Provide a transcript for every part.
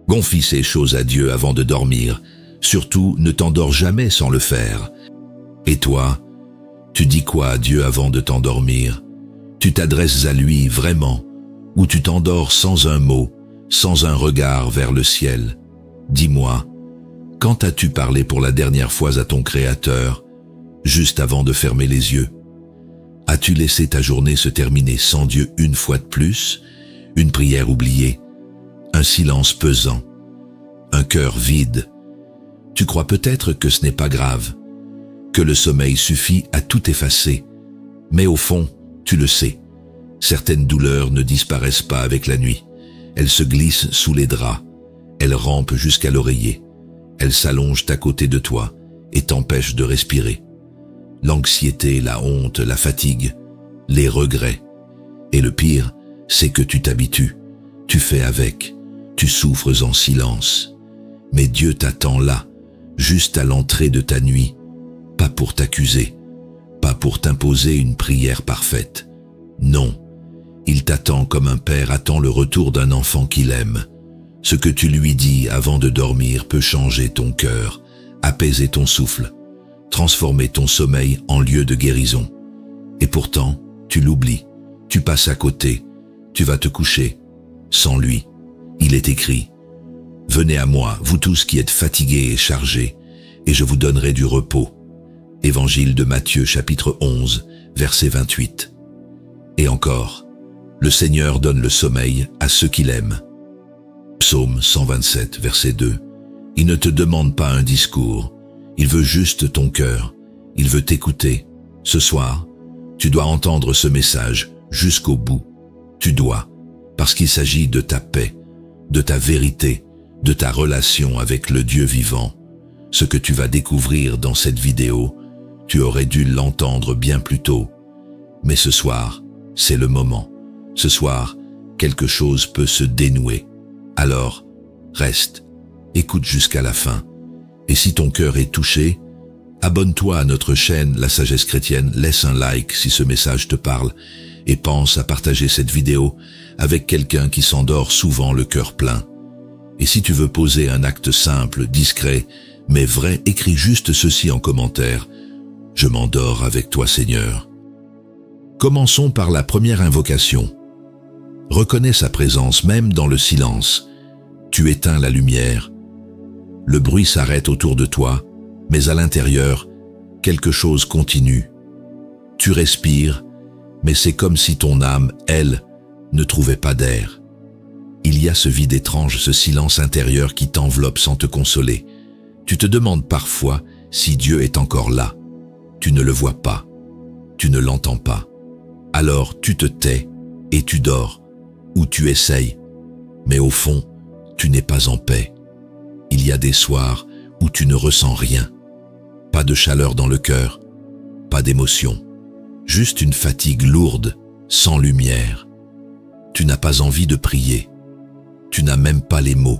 Confie ces choses à Dieu avant de dormir. Surtout, ne t'endors jamais sans le faire. Et toi, tu dis quoi à Dieu avant de t'endormir? Tu t'adresses à lui vraiment, ou tu t'endors sans un mot, sans un regard vers le ciel? Dis-moi, quand as-tu parlé pour la dernière fois à ton Créateur, juste avant de fermer les yeux? As-tu laissé ta journée se terminer sans Dieu une fois de plus? Une prière oubliée, un silence pesant, un cœur vide. Tu crois peut-être que ce n'est pas grave, que le sommeil suffit à tout effacer. Mais au fond, tu le sais, certaines douleurs ne disparaissent pas avec la nuit. Elles se glissent sous les draps, elles rampent jusqu'à l'oreiller, elles s'allongent à côté de toi et t'empêchent de respirer. L'anxiété, la honte, la fatigue, les regrets. Et le pire, c'est que tu t'habitues, tu fais avec, tu souffres en silence. Mais Dieu t'attend là, juste à l'entrée de ta nuit, pas pour t'accuser, pas pour t'imposer une prière parfaite. Non, il t'attend comme un père attend le retour d'un enfant qu'il aime. Ce que tu lui dis avant de dormir peut changer ton cœur, apaiser ton souffle, transformer ton sommeil en lieu de guérison. Et pourtant, tu l'oublies, tu passes à côté, tu vas te coucher. Sans lui, il est écrit: « Venez à moi, vous tous qui êtes fatigués et chargés, et je vous donnerai du repos. » Évangile de Matthieu chapitre 11, verset 28. Et encore, le Seigneur donne le sommeil à ceux qu'il aime. Psaume 127, verset 2. Il ne te demande pas un discours, il veut juste ton cœur, il veut t'écouter. Ce soir, tu dois entendre ce message jusqu'au bout. Tu dois, parce qu'il s'agit de ta paix, de ta vérité, de ta relation avec le Dieu vivant. Ce que tu vas découvrir dans cette vidéo, tu aurais dû l'entendre bien plus tôt. Mais ce soir, c'est le moment. Ce soir, quelque chose peut se dénouer. Alors, reste, écoute jusqu'à la fin. Et si ton cœur est touché, abonne-toi à notre chaîne La Sagesse Chrétienne, laisse un like si ce message te parle et pense à partager cette vidéo avec quelqu'un qui s'endort souvent le cœur plein. Et si tu veux poser un acte simple, discret, mais vrai, écris juste ceci en commentaire: « Je m'endors avec toi, Seigneur. » Commençons par la première invocation. Reconnais sa présence même dans le silence. Tu éteins la lumière. Le bruit s'arrête autour de toi, mais à l'intérieur, quelque chose continue. Tu respires, mais c'est comme si ton âme, elle, ne trouvait pas d'air. Il y a ce vide étrange, ce silence intérieur qui t'enveloppe sans te consoler. Tu te demandes parfois si Dieu est encore là. Tu ne le vois pas, tu ne l'entends pas. Alors tu te tais et tu dors, ou tu essayes, mais au fond, tu n'es pas en paix. Il y a des soirs où tu ne ressens rien, pas de chaleur dans le cœur, pas d'émotion, juste une fatigue lourde, sans lumière. Tu n'as pas envie de prier, tu n'as même pas les mots,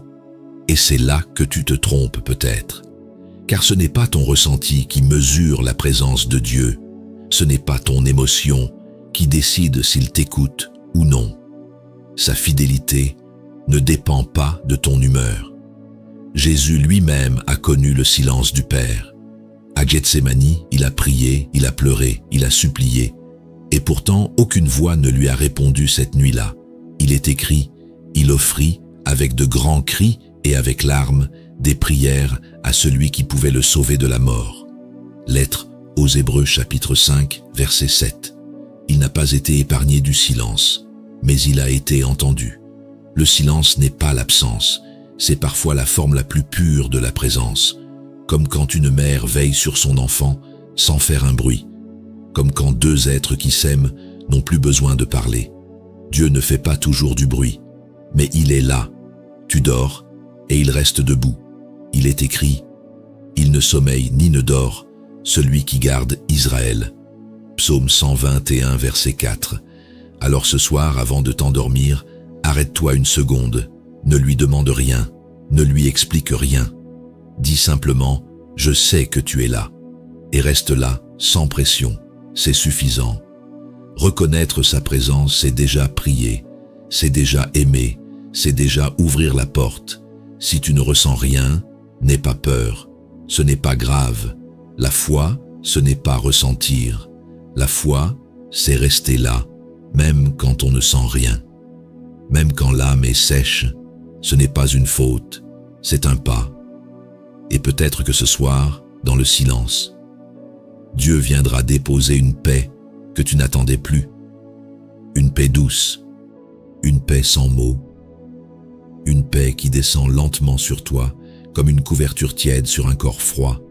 et c'est là que tu te trompes peut-être. Car ce n'est pas ton ressenti qui mesure la présence de Dieu, ce n'est pas ton émotion qui décide s'il t'écoute ou non. Sa fidélité ne dépend pas de ton humeur. Jésus lui-même a connu le silence du Père. À Gethsémani, il a prié, il a pleuré, il a supplié, et pourtant aucune voix ne lui a répondu cette nuit-là. Il est écrit: il offrit, avec de grands cris et avec larmes, des prières à celui qui pouvait le sauver de la mort. Lettre aux Hébreux chapitre 5, verset 7. Il n'a pas été épargné du silence, mais il a été entendu. Le silence n'est pas l'absence, c'est parfois la forme la plus pure de la présence, comme quand une mère veille sur son enfant sans faire un bruit, comme quand deux êtres qui s'aiment n'ont plus besoin de parler. Dieu ne fait pas toujours du bruit, mais il est là. Tu dors et il reste debout. Il est écrit: il ne sommeille ni ne dort, celui qui garde Israël. Psaume 121, verset 4. Alors ce soir, avant de t'endormir, arrête-toi une seconde, ne lui demande rien, ne lui explique rien. Dis simplement: je sais que tu es là. Et reste là, sans pression, c'est suffisant. Reconnaître sa présence, c'est déjà prier, c'est déjà aimer, c'est déjà ouvrir la porte, Si tu ne ressens rien, n'aie pas peur, ce n'est pas grave. La foi, ce n'est pas ressentir. La foi, c'est rester là, même quand on ne sent rien. Même quand l'âme est sèche, ce n'est pas une faute, c'est un pas. Et peut-être que ce soir, dans le silence, Dieu viendra déposer une paix que tu n'attendais plus. Une paix douce, une paix sans mots, une paix qui descend lentement sur toi comme une couverture tiède sur un corps froid.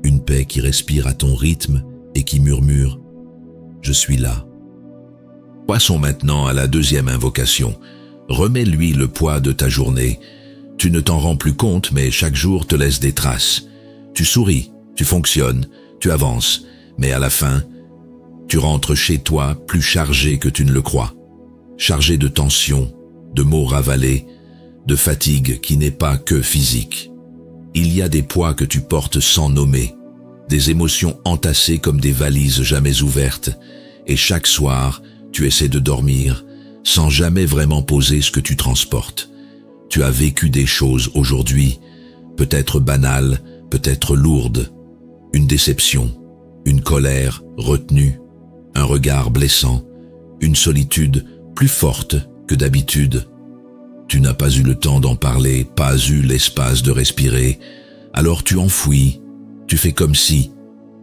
Une paix qui respire à ton rythme et qui murmure « Je suis là ». Passons maintenant à la deuxième invocation. Remets-lui le poids de ta journée. Tu ne t'en rends plus compte, mais chaque jour te laisse des traces. Tu souris, tu fonctionnes, tu avances, mais à la fin, tu rentres chez toi plus chargé que tu ne le crois. Chargé de tensions, de mots ravalés, de fatigue qui n'est pas que physique. Il y a des poids que tu portes sans nommer, des émotions entassées comme des valises jamais ouvertes, et chaque soir, tu essaies de dormir sans jamais vraiment poser ce que tu transportes. Tu as vécu des choses aujourd'hui, peut-être banales, peut-être lourdes, une déception, une colère retenue, un regard blessant, une solitude plus forte que d'habitude. Tu n'as pas eu le temps d'en parler, pas eu l'espace de respirer, alors tu enfouis, tu fais comme si,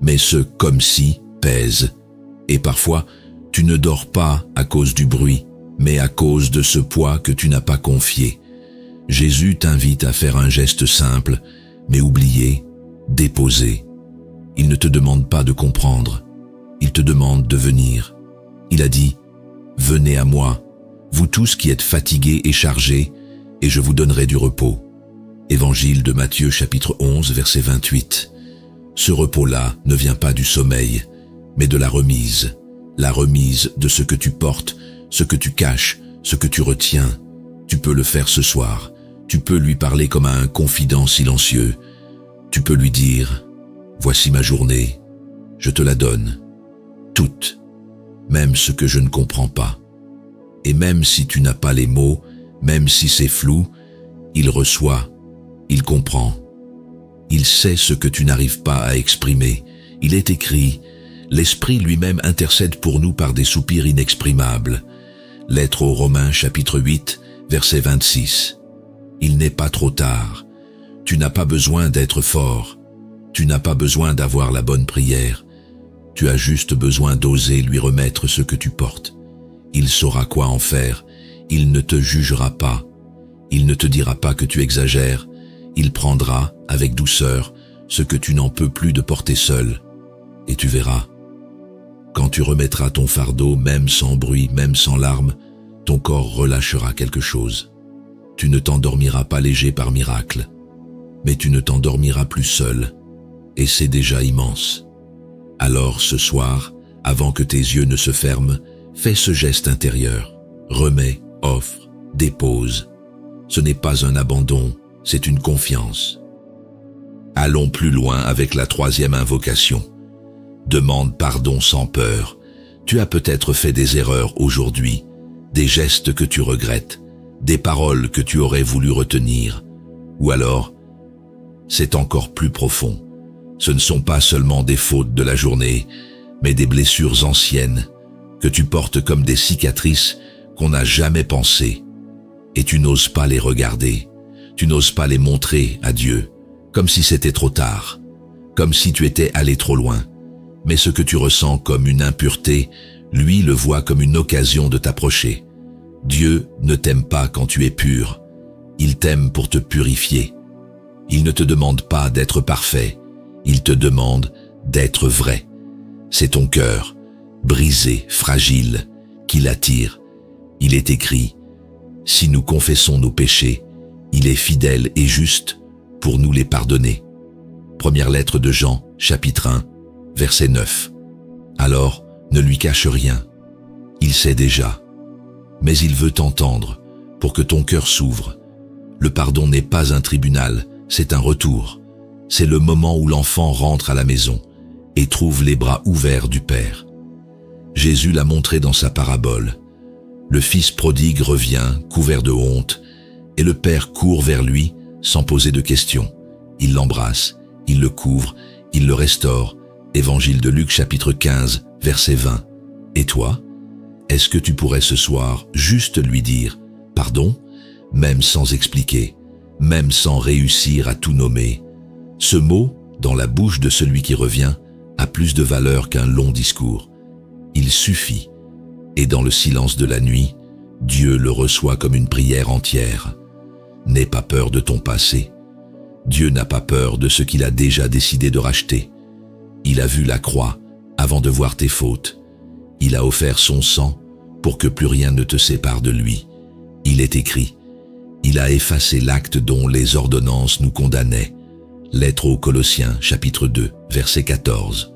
mais ce comme si pèse. Et parfois, tu ne dors pas à cause du bruit, mais à cause de ce poids que tu n'as pas confié. Jésus t'invite à faire un geste simple, mais oublié, déposé. Il ne te demande pas de comprendre, il te demande de venir. Il a dit « Venez à moi, vous tous qui êtes fatigués et chargés, et je vous donnerai du repos. » Évangile de Matthieu chapitre 11 verset 28. Ce repos-là ne vient pas du sommeil, mais de la remise de ce que tu portes, ce que tu caches, ce que tu retiens. Tu peux le faire ce soir, tu peux lui parler comme à un confident silencieux. Tu peux lui dire « Voici ma journée, je te la donne, toute, même ce que je ne comprends pas. » Et même si tu n'as pas les mots, même si c'est flou, il reçoit, il comprend. Il sait ce que tu n'arrives pas à exprimer. Il est écrit, l'Esprit lui-même intercède pour nous par des soupirs inexprimables. Lettre aux Romains chapitre 8, verset 26. Il n'est pas trop tard. Tu n'as pas besoin d'être fort. Tu n'as pas besoin d'avoir la bonne prière. Tu as juste besoin d'oser lui remettre ce que tu portes. Il saura quoi en faire. Il ne te jugera pas. Il ne te dira pas que tu exagères. Il prendra, avec douceur, ce que tu n'en peux plus de porter seul. Et tu verras. Quand tu remettras ton fardeau, même sans bruit, même sans larmes, ton corps relâchera quelque chose. Tu ne t'endormiras pas léger par miracle, mais tu ne t'endormiras plus seul, et c'est déjà immense. Alors ce soir, avant que tes yeux ne se ferment, fais ce geste intérieur. Remets, offre, dépose. Ce n'est pas un abandon, c'est une confiance. Allons plus loin avec la troisième invocation. Demande pardon sans peur. Tu as peut-être fait des erreurs aujourd'hui, des gestes que tu regrettes, des paroles que tu aurais voulu retenir. Ou alors, c'est encore plus profond. Ce ne sont pas seulement des fautes de la journée, mais des blessures anciennes que tu portes comme des cicatrices qu'on n'a jamais pensées. Et tu n'oses pas les regarder, tu n'oses pas les montrer à Dieu, comme si c'était trop tard, comme si tu étais allé trop loin. Mais ce que tu ressens comme une impureté, lui le voit comme une occasion de t'approcher. Dieu ne t'aime pas quand tu es pur, il t'aime pour te purifier. Il ne te demande pas d'être parfait, il te demande d'être vrai. C'est ton cœur, brisé, fragile, qui l'attire. Il est écrit, « Si nous confessons nos péchés, il est fidèle et juste pour nous les pardonner. » Première lettre de Jean, chapitre 1, verset 9. Alors, ne lui cache rien. Il sait déjà. Mais il veut t'entendre pour que ton cœur s'ouvre. Le pardon n'est pas un tribunal, c'est un retour. C'est le moment où l'enfant rentre à la maison et trouve les bras ouverts du Père. Jésus l'a montré dans sa parabole. Le fils prodigue revient, couvert de honte, Et le père court vers lui sans poser de questions. Il l'embrasse, il le couvre, il le restaure. Évangile de Luc chapitre 15, verset 20. Et toi, est-ce que tu pourrais ce soir juste lui dire « pardon » même sans expliquer, même sans réussir à tout nommer? Ce mot, dans la bouche de celui qui revient, a plus de valeur qu'un long discours. Il suffit. Et dans le silence de la nuit, Dieu le reçoit comme une prière entière. N'aie pas peur de ton passé. Dieu n'a pas peur de ce qu'il a déjà décidé de racheter. Il a vu la croix avant de voir tes fautes. Il a offert son sang pour que plus rien ne te sépare de lui. Il est écrit. Il a effacé l'acte dont les ordonnances nous condamnaient. Lettre aux Colossiens, chapitre 2, verset 14.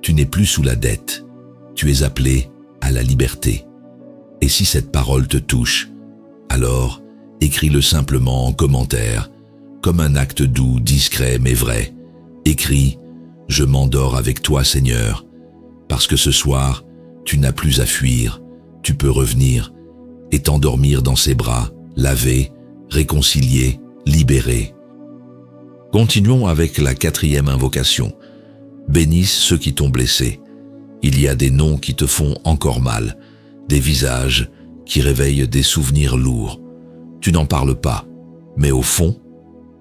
Tu n'es plus sous la dette. Tu es appelé à la liberté. Et si cette parole te touche, alors écris-le simplement en commentaire, comme un acte doux, discret mais vrai. Écris « Je m'endors avec toi, Seigneur », parce que ce soir, tu n'as plus à fuir, tu peux revenir et t'endormir dans ses bras, lavé, réconcilié, libéré. Continuons avec la 4e invocation. Bénisse ceux qui t'ont blessé. Il y a des noms qui te font encore mal, des visages qui réveillent des souvenirs lourds. Tu n'en parles pas, mais au fond,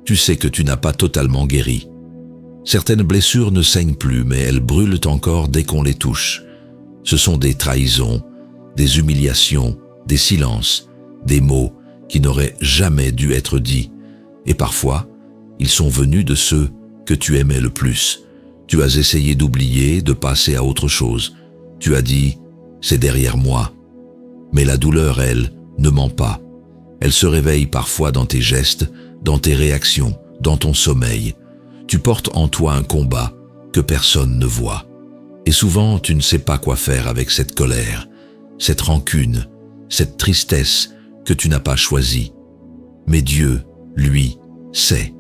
tu sais que tu n'as pas totalement guéri. Certaines blessures ne saignent plus, mais elles brûlent encore dès qu'on les touche. Ce sont des trahisons, des humiliations, des silences, des mots qui n'auraient jamais dû être dits. Et parfois, ils sont venus de ceux que tu aimais le plus. Tu as essayé d'oublier, de passer à autre chose. Tu as dit « c'est derrière moi ». Mais la douleur, elle, ne ment pas. Elle se réveille parfois dans tes gestes, dans tes réactions, dans ton sommeil. Tu portes en toi un combat que personne ne voit. Et souvent, tu ne sais pas quoi faire avec cette colère, cette rancune, cette tristesse que tu n'as pas choisie. Mais Dieu, lui, sait.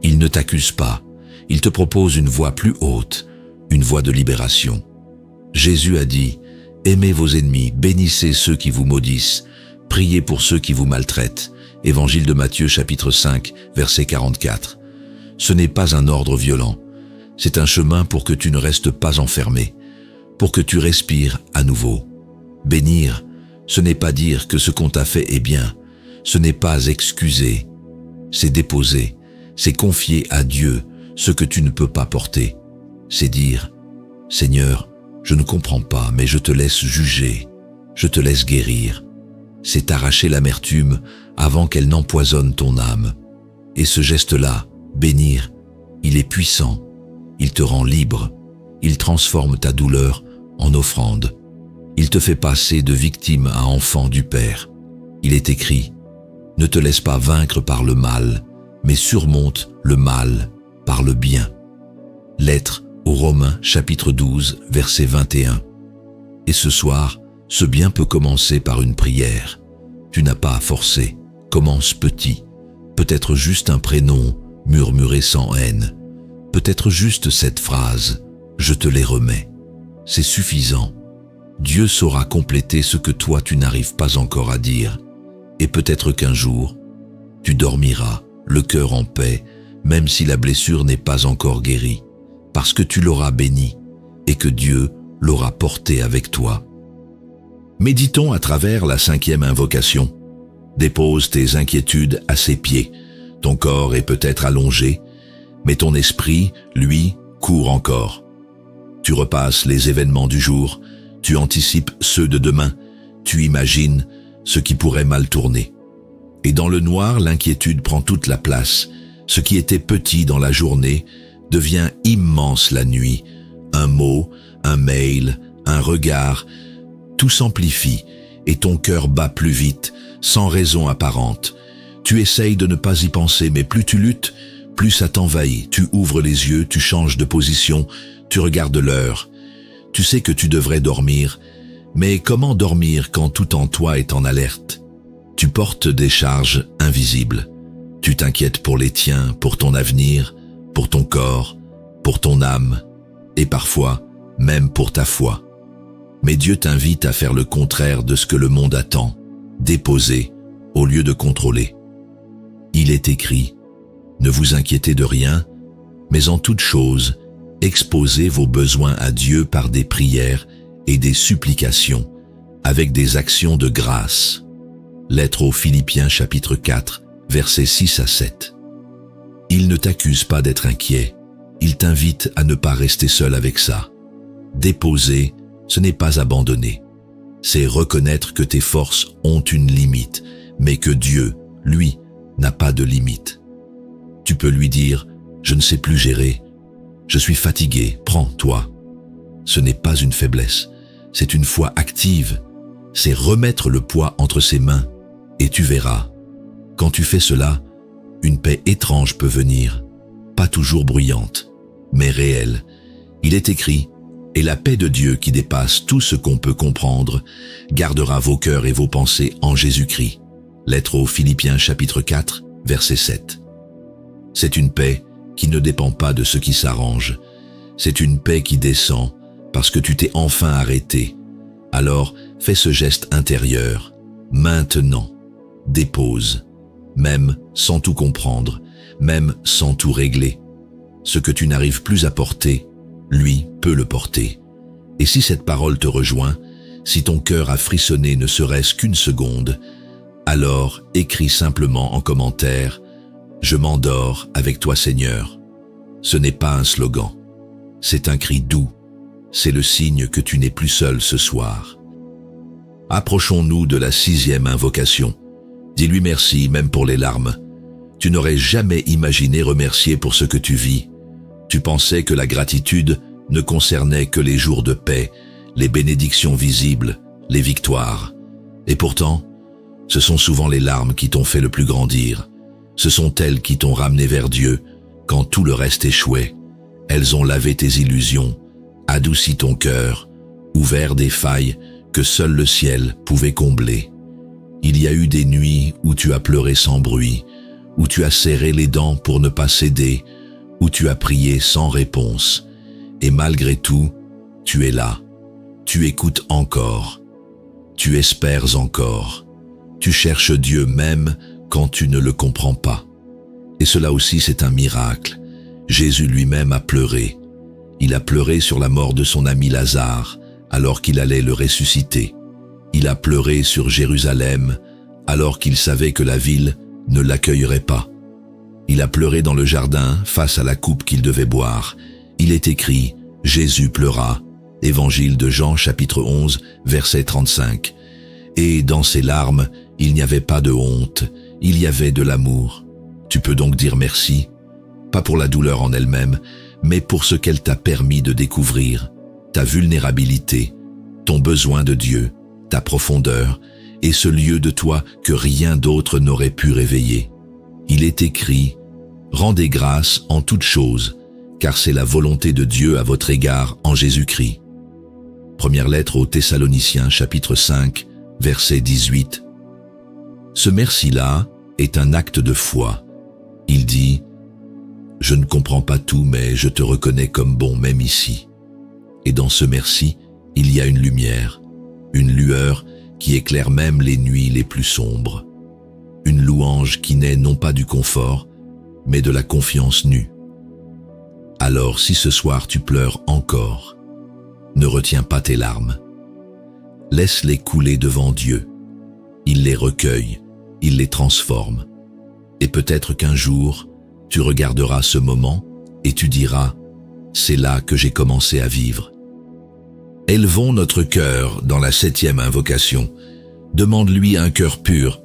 Il ne t'accuse pas. Il te propose une voie plus haute, une voie de libération. Jésus a dit « Aimez vos ennemis, bénissez ceux qui vous maudissent, priez pour ceux qui vous maltraitent. » Évangile de Matthieu chapitre 5, verset 44. Ce n'est pas un ordre violent. C'est un chemin pour que tu ne restes pas enfermé, pour que tu respires à nouveau. Bénir, ce n'est pas dire que ce qu'on t'a fait est bien, ce n'est pas excuser, c'est déposer, c'est confier à Dieu ce que tu ne peux pas porter. C'est dire « Seigneur, je ne comprends pas, mais je te laisse juger, je te laisse guérir. » C'est arracher l'amertume avant qu'elle n'empoisonne ton âme. Et ce geste-là, bénir, il est puissant, il te rend libre, il transforme ta douleur en offrande. Il te fait passer de victime à enfant du Père. Il est écrit « Ne te laisse pas vaincre par le mal, mais surmonte le mal par le bien. » Lettre aux Romains chapitre 12 verset 21. Et ce soir, ce bien peut commencer par une prière. Tu n'as pas à forcer, commence petit. Peut-être juste un prénom murmuré sans haine. Peut-être juste cette phrase « Je te les remets ». C'est suffisant. Dieu saura compléter ce que toi tu n'arrives pas encore à dire. Et peut-être qu'un jour, tu dormiras, le cœur en paix, même si la blessure n'est pas encore guérie, parce que tu l'auras béni et que Dieu l'aura porté avec toi. Méditons à travers la 5e invocation. Dépose tes inquiétudes à ses pieds. Ton corps est peut-être allongé, mais ton esprit, lui, court encore. Tu repasses les événements du jour, tu anticipes ceux de demain, tu imagines ce qui pourrait mal tourner. Et dans le noir, l'inquiétude prend toute la place. Ce qui était petit dans la journée devient immense la nuit. Un mot, un mail, un regard, tout s'amplifie et ton cœur bat plus vite, sans raison apparente. Tu essayes de ne pas y penser, mais plus tu luttes, plus ça t'envahit. Tu ouvres les yeux, tu changes de position, tu regardes l'heure. Tu sais que tu devrais dormir, mais comment dormir quand tout en toi est en alerte? Tu portes des charges invisibles. Tu t'inquiètes pour les tiens, pour ton avenir, pour ton corps, pour ton âme, et parfois même pour ta foi. Mais Dieu t'invite à faire le contraire de ce que le monde attend, déposer au lieu de contrôler. Il est écrit, « Ne vous inquiétez de rien, mais en toute chose, exposez vos besoins à Dieu par des prières et des supplications, avec des actions de grâce. » Lettre aux Philippiens chapitre 4, versets 6 à 7. Il ne t'accuse pas d'être inquiet, il t'invite à ne pas rester seul avec ça. Déposer, ce n'est pas abandonner. C'est reconnaître que tes forces ont une limite, mais que Dieu, lui, n'a pas de limite. Tu peux lui dire, « Je ne sais plus gérer, je suis fatigué, prends, toi. » Ce n'est pas une faiblesse, c'est une foi active. C'est remettre le poids entre ses mains, et tu verras. Quand tu fais cela, une paix étrange peut venir, pas toujours bruyante, mais réelle. Il est écrit, « Et la paix de Dieu qui dépasse tout ce qu'on peut comprendre, gardera vos cœurs et vos pensées en Jésus-Christ. » Lettre aux Philippiens chapitre 4, verset 7. C'est une paix qui ne dépend pas de ce qui s'arrange. C'est une paix qui descend parce que tu t'es enfin arrêté. Alors, fais ce geste intérieur, maintenant. Dépose, même sans tout comprendre, même sans tout régler. Ce que tu n'arrives plus à porter, lui peut le porter. Et si cette parole te rejoint, si ton cœur a frissonné ne serait-ce qu'une seconde, alors écris simplement en commentaire « Je m'endors avec toi Seigneur ». Ce n'est pas un slogan, c'est un cri doux, c'est le signe que tu n'es plus seul ce soir. Approchons-nous de la 6e invocation. Dis-lui merci même pour les larmes. Tu n'aurais jamais imaginé remercier pour ce que tu vis. Tu pensais que la gratitude ne concernait que les jours de paix, les bénédictions visibles, les victoires. Et pourtant, ce sont souvent les larmes qui t'ont fait le plus grandir. Ce sont elles qui t'ont ramené vers Dieu quand tout le reste échouait. Elles ont lavé tes illusions, adouci ton cœur, ouvert des failles que seul le ciel pouvait combler. Il y a eu des nuits où tu as pleuré sans bruit, où tu as serré les dents pour ne pas céder, où tu as prié sans réponse. Et malgré tout, tu es là. Tu écoutes encore. Tu espères encore. Tu cherches Dieu même quand tu ne le comprends pas. Et cela aussi c'est un miracle. Jésus lui-même a pleuré. Il a pleuré sur la mort de son ami Lazare, alors qu'il allait le ressusciter. Il a pleuré sur Jérusalem, alors qu'il savait que la ville ne l'accueillerait pas. Il a pleuré dans le jardin face à la coupe qu'il devait boire. Il est écrit, Jésus pleura. Évangile de Jean chapitre 11, verset 35. Et dans ses larmes, il n'y avait pas de honte, il y avait de l'amour. Tu peux donc dire merci, pas pour la douleur en elle-même, mais pour ce qu'elle t'a permis de découvrir, ta vulnérabilité, ton besoin de Dieu, ta profondeur, et ce lieu de toi que rien d'autre n'aurait pu réveiller. Il est écrit, « Rendez grâce en toutes choses, car c'est la volonté de Dieu à votre égard en Jésus-Christ. » Première lettre aux Thessaloniciens, chapitre 5, verset 18. Ce merci-là est un acte de foi. Il dit, « Je ne comprends pas tout, mais je te reconnais comme bon même ici. » Et dans ce merci, il y a une lumière, une lueur qui éclaire même les nuits les plus sombres. Une louange qui naît non pas du confort, mais de la confiance nue. Alors si ce soir tu pleures encore, ne retiens pas tes larmes. Laisse-les couler devant Dieu. Il les recueille, il les transforme. Et peut-être qu'un jour, tu regarderas ce moment et tu diras, « C'est là que j'ai commencé à vivre. » Élevons notre cœur dans la 7e invocation. Demande-lui un cœur pur.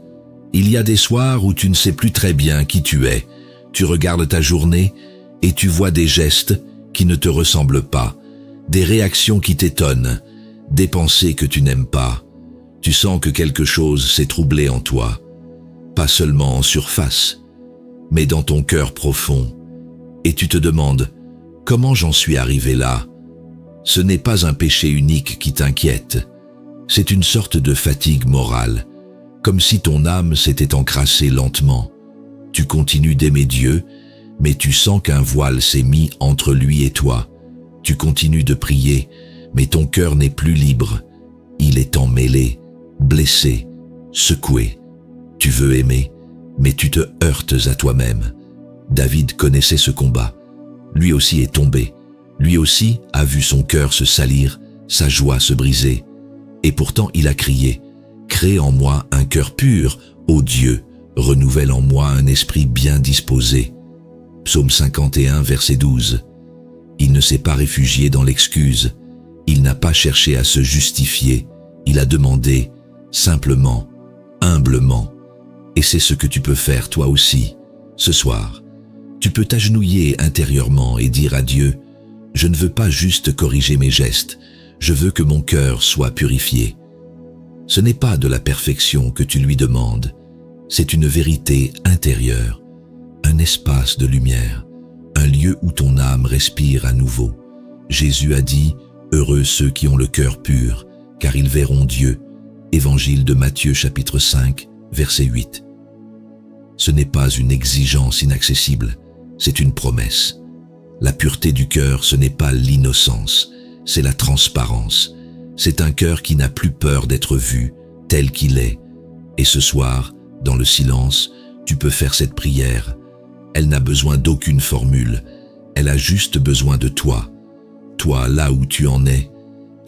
Il y a des soirs où tu ne sais plus très bien qui tu es. Tu regardes ta journée et tu vois des gestes qui ne te ressemblent pas, des réactions qui t'étonnent, des pensées que tu n'aimes pas. Tu sens que quelque chose s'est troublé en toi, pas seulement en surface, mais dans ton cœur profond. Et tu te demandes, comment j'en suis arrivé là? Ce n'est pas un péché unique qui t'inquiète, c'est une sorte de fatigue morale, comme si ton âme s'était encrassée lentement. Tu continues d'aimer Dieu, mais tu sens qu'un voile s'est mis entre lui et toi. Tu continues de prier, mais ton cœur n'est plus libre. Il est emmêlé, blessé, secoué. Tu veux aimer, mais tu te heurtes à toi-même. David connaissait ce combat. Lui aussi est tombé. Lui aussi a vu son cœur se salir, sa joie se briser. Et pourtant il a crié, « Crée en moi un cœur pur, ô Dieu, renouvelle en moi un esprit bien disposé. » Psaume 51, verset 12. Il ne s'est pas réfugié dans l'excuse. Il n'a pas cherché à se justifier. Il a demandé, simplement, humblement. Et c'est ce que tu peux faire toi aussi, ce soir. Tu peux t'agenouiller intérieurement et dire à Dieu, « Je ne veux pas juste corriger mes gestes, je veux que mon cœur soit purifié. » Ce n'est pas de la perfection que tu lui demandes, c'est une vérité intérieure, un espace de lumière, un lieu où ton âme respire à nouveau. Jésus a dit, « Heureux ceux qui ont le cœur pur, car ils verront Dieu. » Évangile de Matthieu chapitre 5, verset 8. Ce n'est pas une exigence inaccessible, c'est une promesse. La pureté du cœur, ce n'est pas l'innocence, c'est la transparence. C'est un cœur qui n'a plus peur d'être vu, tel qu'il est. Et ce soir, dans le silence, tu peux faire cette prière. Elle n'a besoin d'aucune formule, elle a juste besoin de toi. Toi, là où tu en es.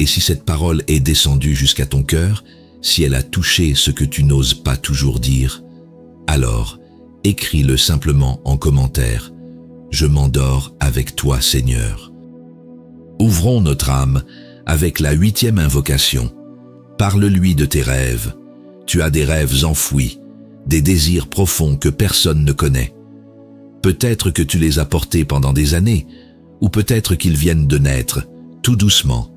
Et si cette parole est descendue jusqu'à ton cœur, si elle a touché ce que tu n'oses pas toujours dire, alors écris-le simplement en commentaire. Je m'endors avec toi, Seigneur. Ouvrons notre âme avec la 8e invocation. Parle-lui de tes rêves. Tu as des rêves enfouis, des désirs profonds que personne ne connaît. Peut-être que tu les as portés pendant des années, ou peut-être qu'ils viennent de naître, tout doucement.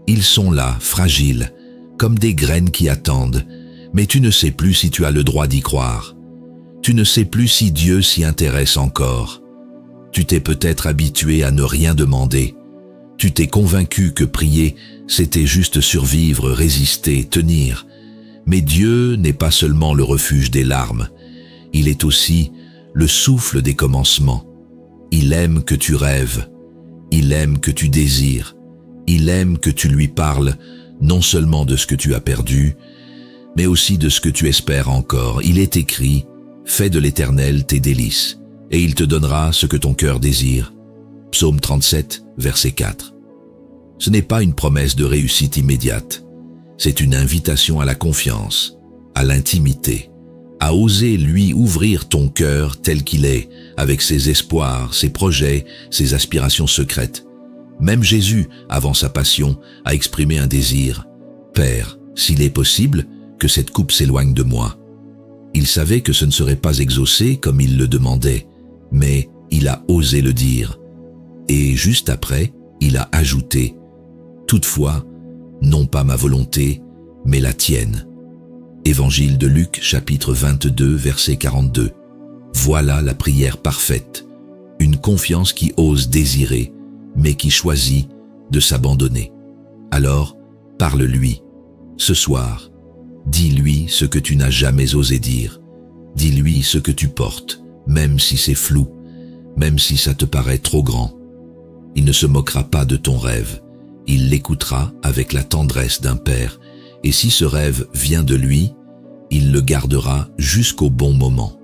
Ils sont là, fragiles, comme des graines qui attendent, mais tu ne sais plus si tu as le droit d'y croire. Tu ne sais plus si Dieu s'y intéresse encore. Tu t'es peut-être habitué à ne rien demander. Tu t'es convaincu que prier, c'était juste survivre, résister, tenir. Mais Dieu n'est pas seulement le refuge des larmes, il est aussi le souffle des commencements. Il aime que tu rêves, il aime que tu désires, il aime que tu lui parles non seulement de ce que tu as perdu, mais aussi de ce que tu espères encore. Il est écrit, « Fais de l'Éternel tes délices, et il te donnera ce que ton cœur désire. » Psaume 37, verset 4. Ce n'est pas une promesse de réussite immédiate, c'est une invitation à la confiance, à l'intimité, à oser lui ouvrir ton cœur tel qu'il est, avec ses espoirs, ses projets, ses aspirations secrètes. Même Jésus, avant sa passion, a exprimé un désir. « Père, s'il est possible, que cette coupe s'éloigne de moi. » Il savait que ce ne serait pas exaucé comme il le demandait, mais il a osé le dire. Et juste après, il a ajouté « Toutefois, non pas ma volonté, mais la tienne. » Évangile de Luc, chapitre 22, verset 42. Voilà la prière parfaite, une confiance qui ose désirer, mais qui choisit de s'abandonner. Alors, parle-lui. Ce soir, dis-lui ce que tu n'as jamais osé dire. Dis-lui ce que tu portes, même si c'est flou, même si ça te paraît trop grand. Il ne se moquera pas de ton rêve. Il l'écoutera avec la tendresse d'un père. Et si ce rêve vient de lui, il le gardera jusqu'au bon moment.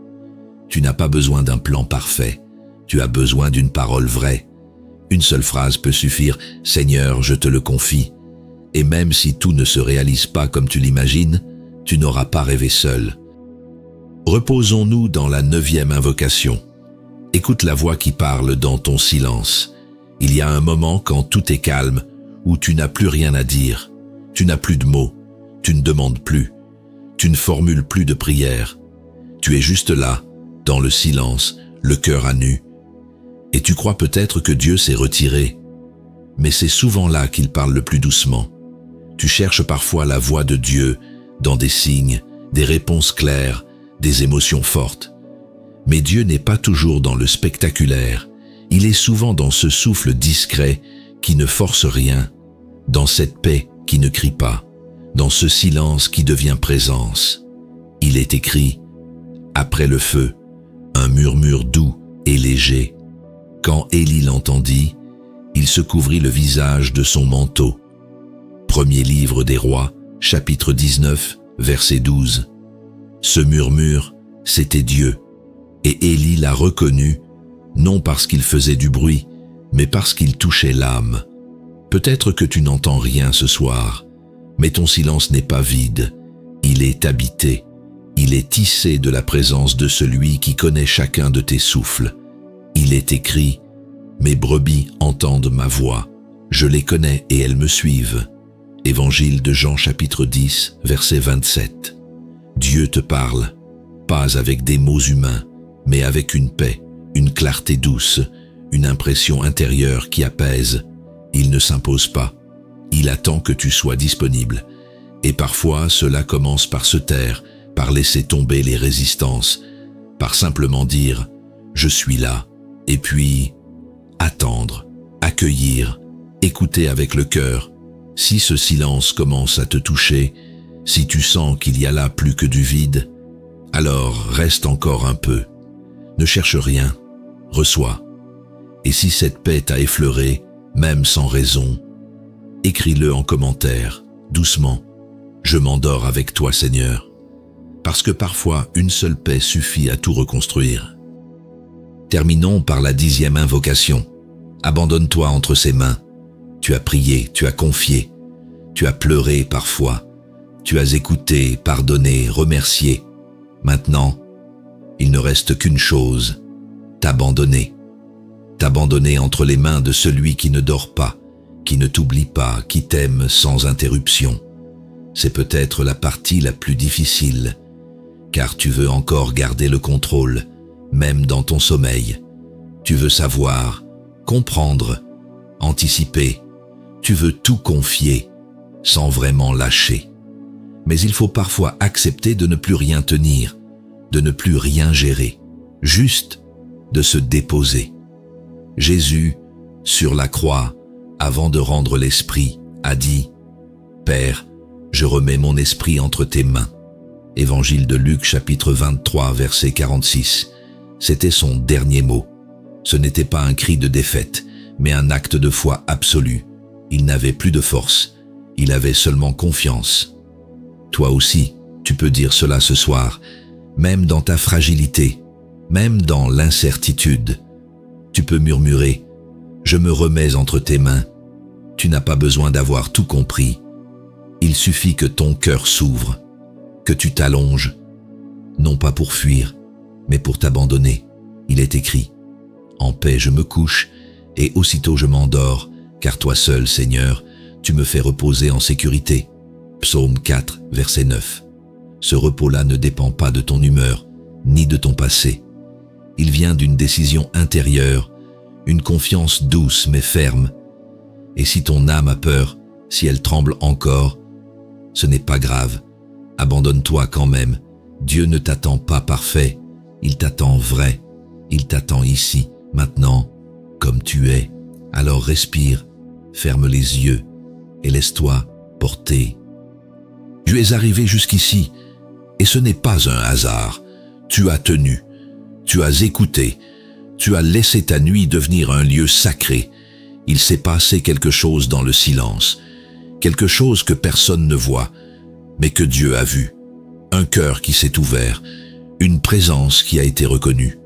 Tu n'as pas besoin d'un plan parfait. Tu as besoin d'une parole vraie. Une seule phrase peut suffire, « Seigneur, je te le confie ». Et même si tout ne se réalise pas comme tu l'imagines, tu n'auras pas rêvé seul. Reposons-nous dans la 9e invocation. Écoute la voix qui parle dans ton silence. Il y a un moment quand tout est calme, où tu n'as plus rien à dire. Tu n'as plus de mots. Tu ne demandes plus. Tu ne formules plus de prière. Tu es juste là, dans le silence, le cœur à nu. Et tu crois peut-être que Dieu s'est retiré. Mais c'est souvent là qu'il parle le plus doucement. Tu cherches parfois la voix de Dieu dans des signes, des réponses claires, des émotions fortes. Mais Dieu n'est pas toujours dans le spectaculaire. Il est souvent dans ce souffle discret qui ne force rien, dans cette paix qui ne crie pas, dans ce silence qui devient présence. Il est écrit, après le feu, un murmure doux et léger. Quand Élie l'entendit, il se couvrit le visage de son manteau. Premier livre des rois, chapitre 19, verset 12. Ce murmure, C'était Dieu. Et Élie l'a reconnu, non parce qu'il faisait du bruit, mais parce qu'il touchait l'âme. Peut-être que tu n'entends rien ce soir, mais ton silence n'est pas vide. Il est habité. Il est tissé de la présence de celui qui connaît chacun de tes souffles. Il est écrit « Mes brebis entendent ma voix. Je les connais et elles me suivent. » Évangile de Jean chapitre 10, verset 27. Dieu te parle, pas avec des mots humains, mais avec une paix, une clarté douce, une impression intérieure qui apaise. Il ne s'impose pas. Il attend que tu sois disponible. Et parfois, cela commence par se taire, par laisser tomber les résistances, par simplement dire « je suis là », et puis attendre, accueillir, écouter avec le cœur. Si ce silence commence à te toucher, si tu sens qu'il y a là plus que du vide, alors reste encore un peu. Ne cherche rien, reçois. Et si cette paix t'a effleuré, même sans raison, écris-le en commentaire, doucement. Je m'endors avec toi, Seigneur. Parce que parfois, une seule paix suffit à tout reconstruire. Terminons par la 10e invocation. Abandonne-toi entre ses mains. Tu as prié, tu as confié, tu as pleuré parfois, tu as écouté, pardonné, remercié. Maintenant, il ne reste qu'une chose, t'abandonner. T'abandonner entre les mains de celui qui ne dort pas, qui ne t'oublie pas, qui t'aime sans interruption. C'est peut-être la partie la plus difficile, car tu veux encore garder le contrôle, même dans ton sommeil. Tu veux savoir, comprendre, anticiper. Tu veux tout confier, sans vraiment lâcher. Mais il faut parfois accepter de ne plus rien tenir, de ne plus rien gérer, juste de se déposer. Jésus, sur la croix, avant de rendre l'esprit, a dit « Père, je remets mon esprit entre tes mains ». Évangile de Luc chapitre 23 verset 46. C'était son dernier mot. Ce n'était pas un cri de défaite, mais un acte de foi absolu. Il n'avait plus de force, il avait seulement confiance. Toi aussi, tu peux dire cela ce soir, même dans ta fragilité, même dans l'incertitude. Tu peux murmurer « Je me remets entre tes mains ». Tu n'as pas besoin d'avoir tout compris. Il suffit que ton cœur s'ouvre, que tu t'allonges, non pas pour fuir, mais pour t'abandonner. Il est écrit « En paix je me couche, et aussitôt je m'endors, car toi seul, Seigneur, tu me fais reposer en sécurité. » Psaume 4, verset 9. Ce repos-là ne dépend pas de ton humeur, ni de ton passé. Il vient d'une décision intérieure, une confiance douce mais ferme. Et si ton âme a peur, si elle tremble encore, ce n'est pas grave. Abandonne-toi quand même. Dieu ne t'attend pas parfait, il t'attend vrai. Il t'attend ici, maintenant, comme tu es. Alors respire, ferme les yeux et laisse-toi porter. Tu es arrivé jusqu'ici et ce n'est pas un hasard. Tu as tenu, tu as écouté, tu as laissé ta nuit devenir un lieu sacré. Il s'est passé quelque chose dans le silence, quelque chose que personne ne voit, mais que Dieu a vu. Un cœur qui s'est ouvert, une présence qui a été reconnue.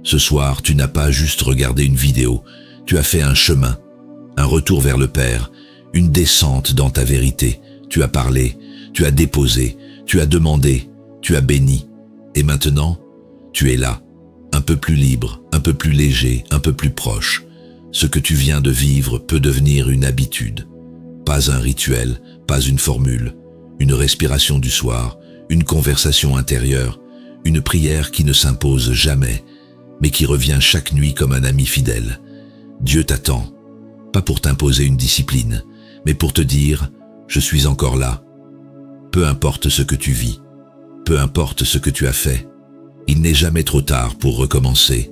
Ce soir, tu n'as pas juste regardé une vidéo, tu as fait un chemin, un retour vers le Père, une descente dans ta vérité. Tu as parlé, tu as déposé, tu as demandé, tu as béni. Et maintenant, tu es là, un peu plus libre, un peu plus léger, un peu plus proche. Ce que tu viens de vivre peut devenir une habitude. Pas un rituel, pas une formule, une respiration du soir, une conversation intérieure, une prière qui ne s'impose jamais, mais qui revient chaque nuit comme un ami fidèle. Dieu t'attend, pas pour t'imposer une discipline, mais pour te dire « Je suis encore là ». Peu importe ce que tu vis, peu importe ce que tu as fait, il n'est jamais trop tard pour recommencer.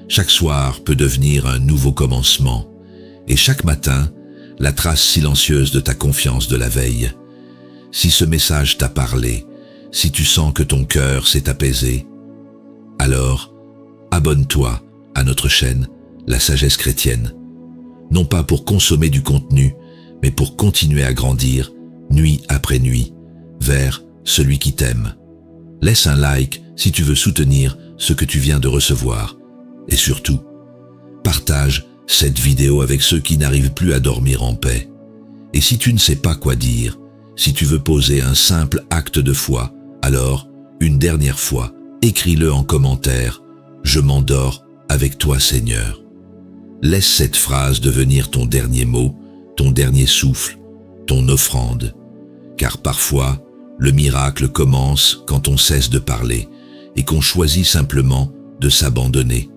Chaque soir peut devenir un nouveau commencement, et chaque matin, la trace silencieuse de ta confiance de la veille. Si ce message t'a parlé, si tu sens que ton cœur s'est apaisé, alors abonne-toi à notre chaîne, La Sagesse Chrétienne. Non pas pour consommer du contenu, mais pour continuer à grandir, nuit après nuit, vers celui qui t'aime. Laisse un like si tu veux soutenir ce que tu viens de recevoir. Et surtout, partage cette vidéo avec ceux qui n'arrivent plus à dormir en paix. Et si tu ne sais pas quoi dire, si tu veux poser un simple acte de foi, alors, une dernière fois, écris-le en commentaire « Je m'endors avec toi Seigneur ». Laisse cette phrase devenir ton dernier mot, ton dernier souffle, ton offrande. Car parfois, le miracle commence quand on cesse de parler et qu'on choisit simplement de s'abandonner.